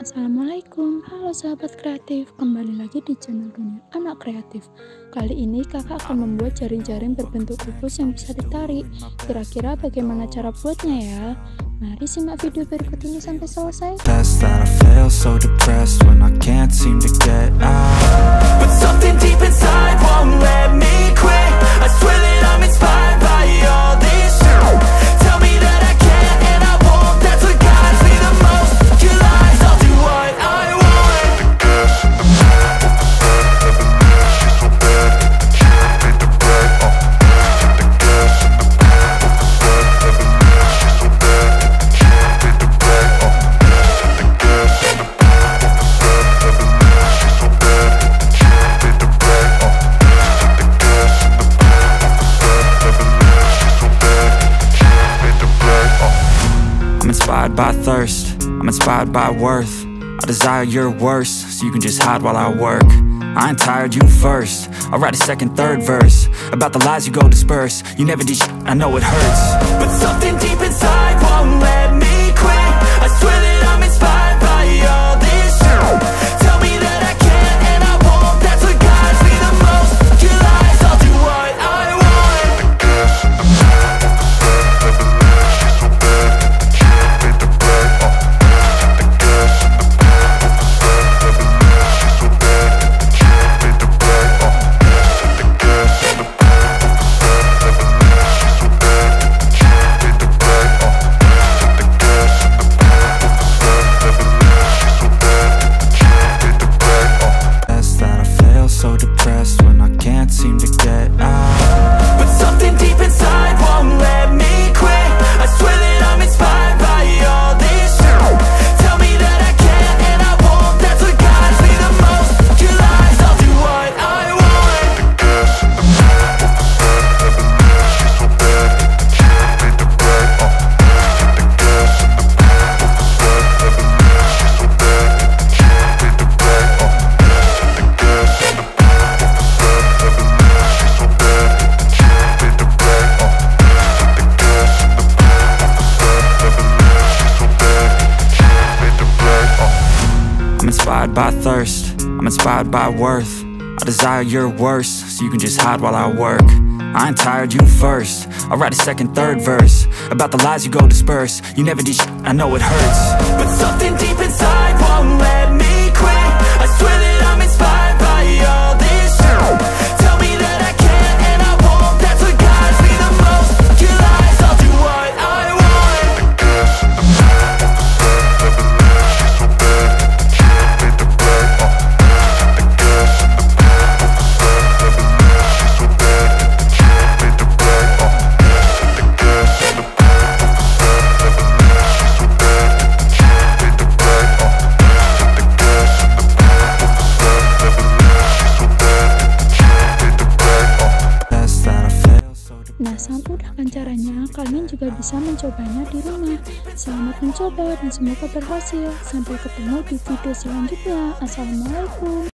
Assalamualaikum, halo sahabat kreatif, kembali lagi di channel Dunia Anak Kreatif. Kali ini kakak akan membuat jaring-jaring berbentuk kubus yang bisa ditarik. Kira-kira bagaimana cara buatnya ya? Mari simak video berikut ini sampai selesai. Inspired by thirst, I'm inspired by worth. I desire your worst, so you can just hide while I work. I ain't tired, you first. I'll write a second, third verse about the lies you go disperse. You never did shit, I know it hurts, but something deep inside won't let me quit. I swear that I'm inspired by all this shit. Tell me that I can't and I won't. That's what guides me the most. Your lies, I'll do what I want. Inspired by thirst, I'm inspired by worth. I desire your worst, so you can just hide while I work. I ain't tired, you first. I'll write a second, third verse about the lies you go disperse. You never did shit, I know it hurts, but something deep inside won't let me quit. I swear that I'm inspired by all this shit. Tell me that I can't and I won't. That's what guides me the most. Your lies, I'll do what I want. Nah, sangat mudah kan caranya, kalian juga bisa mencobanya di rumah. Selamat mencoba dan semoga berhasil. Sampai ketemu di video selanjutnya. Assalamualaikum.